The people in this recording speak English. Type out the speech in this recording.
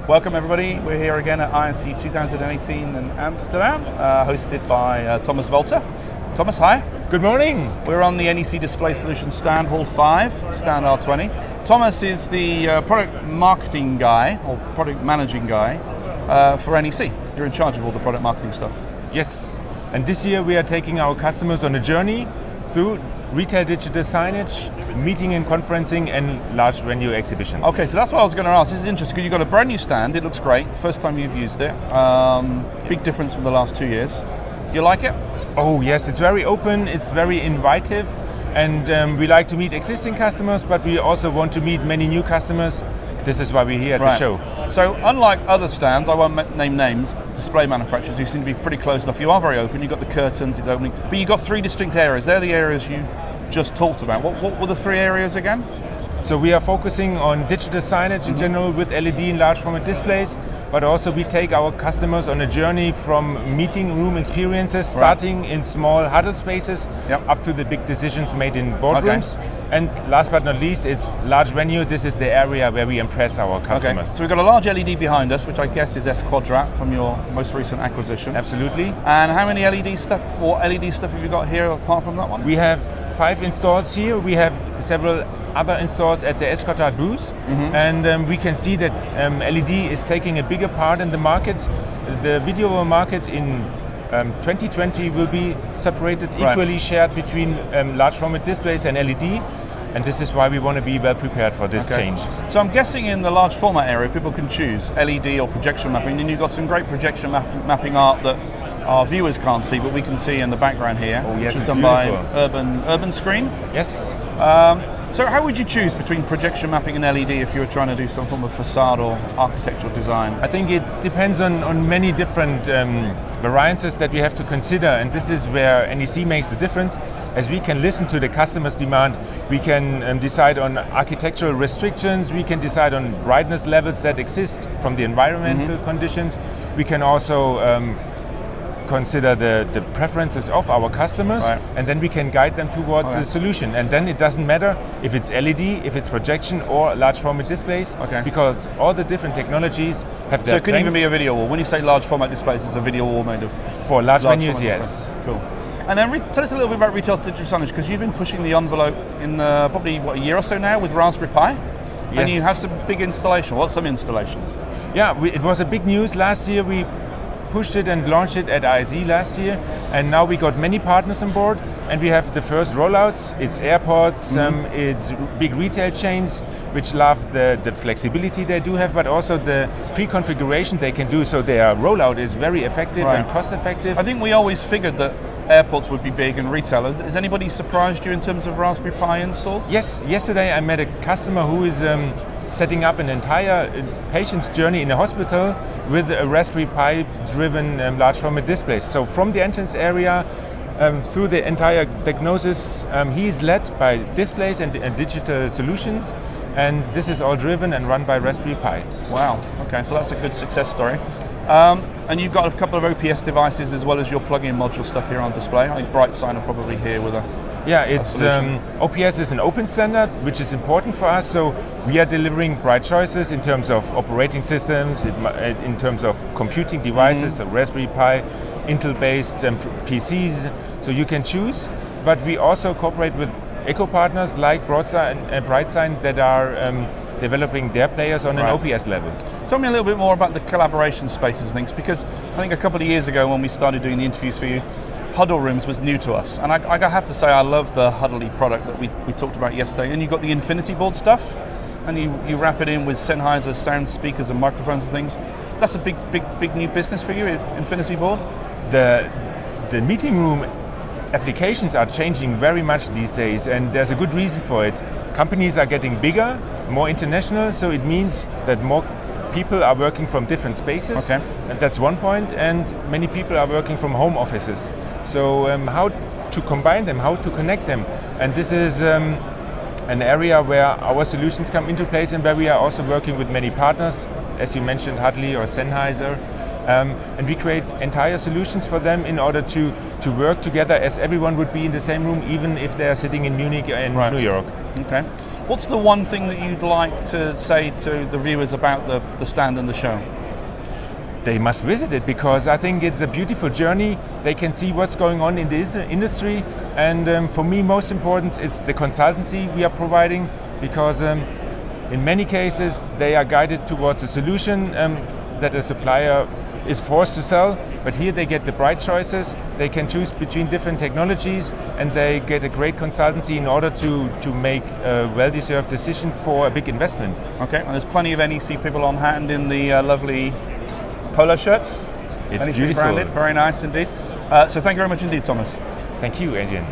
Welcome everybody, we're here again at INC 2018 in Amsterdam, hosted by Thomas Volter. Thomas, hi. Good morning. We're on the NEC Display Solutions stand, Hall 5, stand R20. Thomas is the product marketing guy, or product managing guy for NEC. You're in charge of all the product marketing stuff. Yes, and this year we are taking our customers on a journey through retail digital signage, meeting and conferencing, and large venue exhibitions. Okay, so that's what I was going to ask. This is interesting because you've got a brand new stand. It looks great. First time you've used it. Big difference from the last 2 years. You like it? Oh yes, it's very open, it's very invitive, and we like to meet existing customers, but we also want to meet many new customers. This is why we're here at the show. So unlike other stands, I won't name names, display manufacturers who seem to be pretty closed off. You are very open, you've got the curtains, it's opening, but you've got 3 distinct areas. They're the areas you just talked about. What were the 3 areas again? So we are focusing on digital signage in general with LED and large format displays, but also we take our customers on a journey from meeting room experiences, starting in small huddle spaces, up to the big decisions made in boardrooms. Okay. And last but not least, it's large venue. This is the area where we impress our customers. Okay. So we've got a large LED behind us, which I guess is S Quadrat from your most recent acquisition. Absolutely. And how many LED stuff have you got here apart from that one? We have 5 installs here. We have several other installs at the S Quadrat booth, and we can see that LED is taking a bigger part in the market. The video market in 2020 will be separated, equally shared between large format displays and LED, and this is why we want to be well prepared for this change. So I'm guessing in the large format area people can choose LED or projection mapping, and you've got some great projection mapping art that our viewers can't see, but we can see in the background here, which is done by Urban Screen. Yes. So how would you choose between projection mapping and LED if you were trying to do some form of facade or architectural design? I think it depends on many different variances that we have to consider, and this is where NEC makes the difference. As we can listen to the customer's demand, we can decide on architectural restrictions, we can decide on brightness levels that exist from the environmental conditions. We can also consider the preferences of our customers, and then we can guide them towards the solution. And then it doesn't matter if it's LED, if it's projection or large format displays, because all the different technologies have their So it could even be a video wall. When you say large format displays, it's a video wall made of... For large venues, yes. Cool. And then tell us a little bit about retail digital signage, because you've been pushing the envelope in probably, a year or so now with Raspberry Pi? Yes. And you have some big installations. Some installations? Yeah, it was a big news last year. We pushed it and launched it at ISE last year, and now we got many partners on board, and we have the first rollouts. It's airports, it's big retail chains which love the flexibility they do have, but also the pre-configuration they can do, so their rollout is very effective and cost effective. I think we always figured that airports would be big and retailers. Has anybody surprised you in terms of Raspberry Pi installs? Yes, yesterday I met a customer who is setting up an entire patient's journey in a hospital with a Raspberry Pi driven large format displays. So from the entrance area through the entire diagnosis, he is led by displays and digital solutions, and this is all driven and run by Raspberry Pi. Wow, okay, so that's a good success story. And you've got a couple of OPS devices as well as your plug-in module stuff here on display. I think BrightSign are probably here with a... Yeah, it's OPS is an open standard, which is important for us. So we are delivering bright choices in terms of operating systems, in terms of computing devices, so Raspberry Pi, Intel-based PCs. So you can choose. But we also cooperate with eco partners like BrightSign that are developing their players on an OPS level. Tell me a little bit more about the collaboration spaces and things, because I think a couple of years ago when we started doing the interviews for you, huddle rooms was new to us, and I have to say I love the Huddly product that we talked about yesterday. And you've got the Infinity Board stuff, and you wrap it in with Sennheiser sound speakers and microphones and things. That's a big new business for you, Infinity Board? The meeting room applications are changing very much these days, and there's a good reason for it. Companies are getting bigger, more international, so it means that more people are working from different spaces, and that's one point, and many people are working from home offices. So how to combine them, how to connect them, and this is an area where our solutions come into place, and where we are also working with many partners, as you mentioned, Huddly or Sennheiser, and we create entire solutions for them in order to work together as everyone would be in the same room, even if they are sitting in Munich and New York. Okay. What's the one thing that you'd like to say to the viewers about the stand and the show? They must visit it, because I think it's a beautiful journey. They can see what's going on in this industry, and for me most important it's the consultancy we are providing, because in many cases they are guided towards a solution that a supplier is forced to sell, but here they get the bright choices. They can choose between different technologies, and they get a great consultancy in order to make a well-deserved decision for a big investment. Okay, well, there's plenty of NEC people on hand in the lovely polo shirts. It's NEC beautiful. Branded, very nice indeed. So thank you very much indeed, Thomas. Thank you, Adrian.